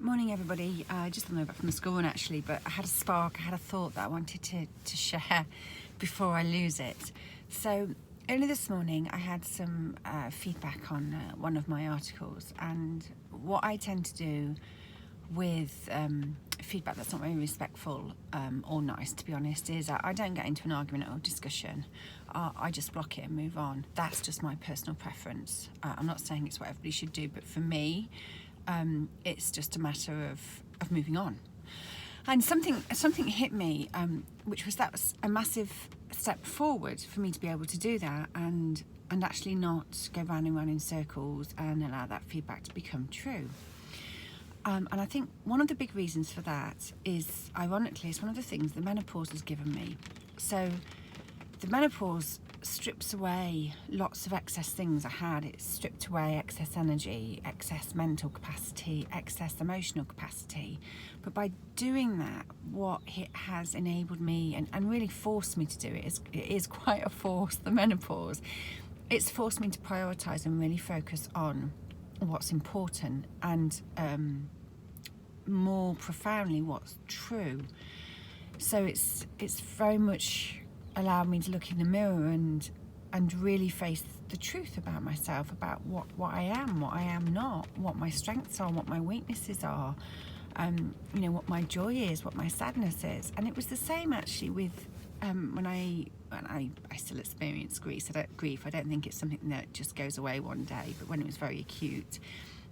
Morning everybody. Just on the way back from the school run actually, but I had a spark, I had a thought that I wanted to share before I lose it. So early this morning I had some feedback on one of my articles, and what I tend to do with feedback that's not very respectful or nice, to be honest, is I don't get into an argument or discussion. I just block it and move on. That's just my personal preference. I'm not saying it's what everybody should do, but for me it's just a matter of moving on. And something hit me, which was a massive step forward for me to be able to do that and actually not go round and round in circles and allow that feedback to become true. And I think one of the big reasons for that is, ironically, it's one of the things the menopause has given me. So the menopause strips away lots of excess things I had. It stripped away excess energy, excess mental capacity, excess emotional capacity. But by doing that, what it has enabled me and really forced me to do it is quite a force, the menopause. It's forced me to prioritise and really focus on what's important and more profoundly what's true. So it's very much allowed me to look in the mirror and really face the truth about myself, about what I am, what I am not, what my strengths are, what my weaknesses are, what my joy is, what my sadness is. And it was the same actually with when I still experience grief. I don't think it's something that just goes away one day, but when it was very acute,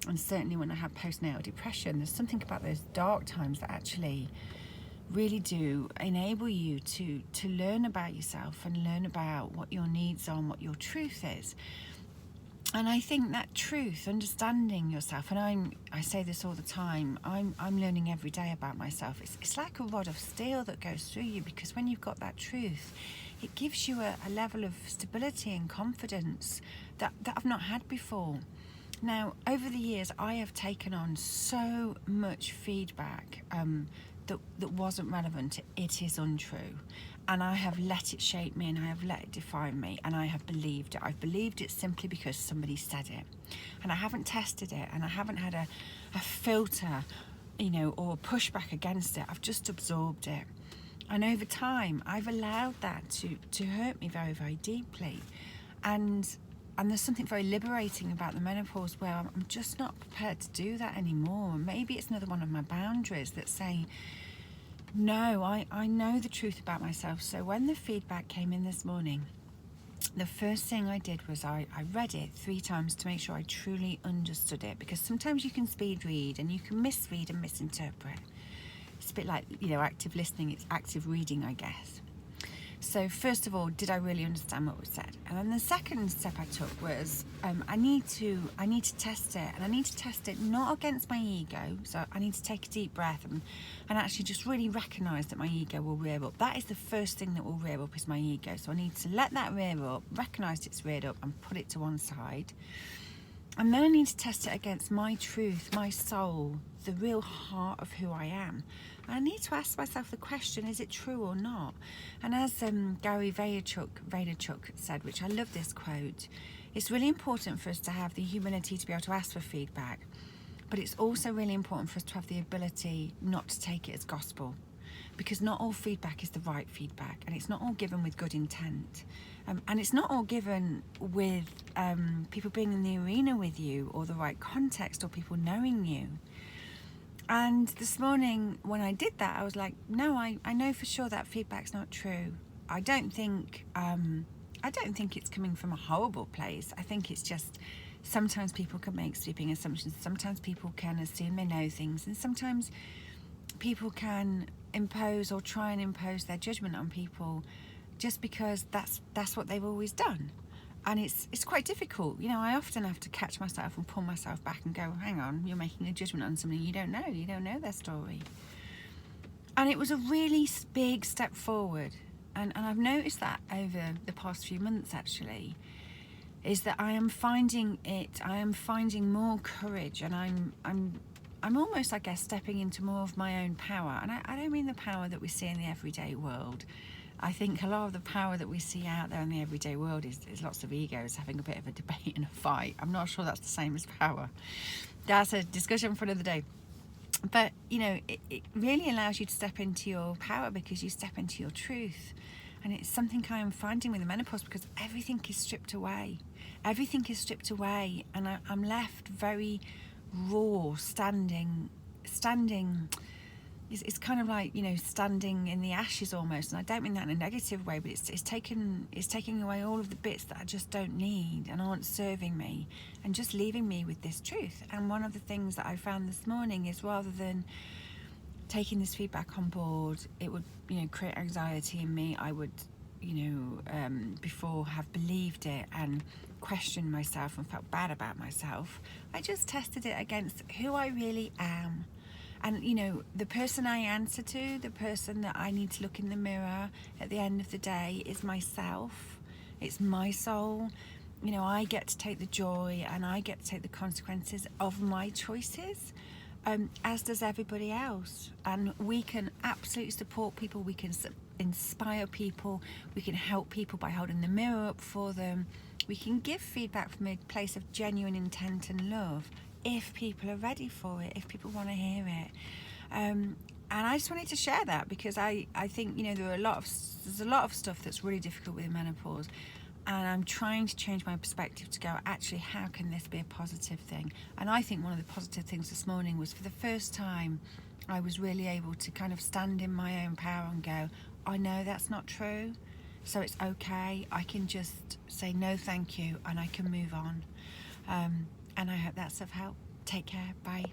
and certainly when I had postnatal depression, there's something about those dark times that actually really do enable you to learn about yourself and learn about what your needs are and what your truth is. And I think that truth, understanding yourself, and I say this all the time, I'm learning every day about myself. It's like a rod of steel that goes through you, because when you've got that truth, it gives you a level of stability and confidence that I've not had before. Now, over the years, I have taken on so much feedback that wasn't relevant. It is untrue. And I have let it shape me, and I have let it define me, and I have believed it. I've believed it simply because somebody said it. And I haven't tested it, and I haven't had a filter, or pushback against it. I've just absorbed it. And over time, I've allowed that to hurt me very, very deeply. And there's something very liberating about the menopause where I'm just not prepared to do that anymore. Maybe it's another one of my boundaries that say, no, I know the truth about myself. So when the feedback came in this morning, the first thing I did was I read it 3 times to make sure I truly understood it, because sometimes you can speed read and you can misread and misinterpret. It's a bit like, active listening, it's active reading, I guess. So first of all, did I really understand what was said? And then the second step I took was I need to test it, and I need to test it not against my ego. So I need to take a deep breath and actually just really recognise that my ego will rear up. That is the first thing that will rear up, is my ego. So I need to let that rear up, recognise it's reared up, and put it to one side. And then I need to test it against my truth, my soul, the real heart of who I am. And I need to ask myself the question, is it true or not? And as Gary Vaynerchuk said, which I love this quote, it's really important for us to have the humility to be able to ask for feedback, but it's also really important for us to have the ability not to take it as gospel, because not all feedback is the right feedback, and it's not all given with good intent. And it's not all given with people being in the arena with you, or the right context, or people knowing you. And this morning when I did that, I was like, no, I know for sure that feedback's not true. I don't think it's coming from a horrible place. I think it's just sometimes people can make sweeping assumptions. Sometimes people can assume they know things, and sometimes people can impose or try and impose their judgment on people just because that's what they've always done. And it's quite difficult. I often have to catch myself and pull myself back and go, hang on, you're making a judgment on somebody you don't know their story. And it was a really big step forward, and I've noticed that over the past few months actually, is that I am finding more courage, and I'm almost, I guess, stepping into more of my own power. And I don't mean the power that we see in the everyday world. I think a lot of the power that we see out there in the everyday world is lots of egos having a bit of a debate and a fight. I'm not sure that's the same as power. That's a discussion for another day. But it really allows you to step into your power, because you step into your truth. And it's something I'm finding with the menopause, because everything is stripped away. Everything is stripped away, and I'm left very raw, standing. It's kind of like, standing in the ashes almost. And I don't mean that in a negative way, but it's taking away all of the bits that I just don't need and aren't serving me, and just leaving me with this truth. And one of the things that I found this morning is, rather than taking this feedback on board, it would create anxiety in me. I would before have believed it and questioned myself and felt bad about myself. I just tested it against who I really am. And the person I answer to, the person that I need to look in the mirror at the end of the day, is myself. It's my soul. I get to take the joy, and I get to take the consequences of my choices, as does everybody else. And we can absolutely support people. We can inspire people. We can help people by holding the mirror up for them. We can give feedback from a place of genuine intent and love, if people are ready for it, if people want to hear it. And I just wanted to share that, because I think there's a lot of stuff that's really difficult with menopause, and I'm trying to change my perspective to go, actually, how can this be a positive thing? And I think one of the positive things this morning was, for the first time, I was really able to kind of stand in my own power and go, I know that's not true, so it's okay. I can just say no thank you, and I can move on. And I hope that's of help. Take care. Bye.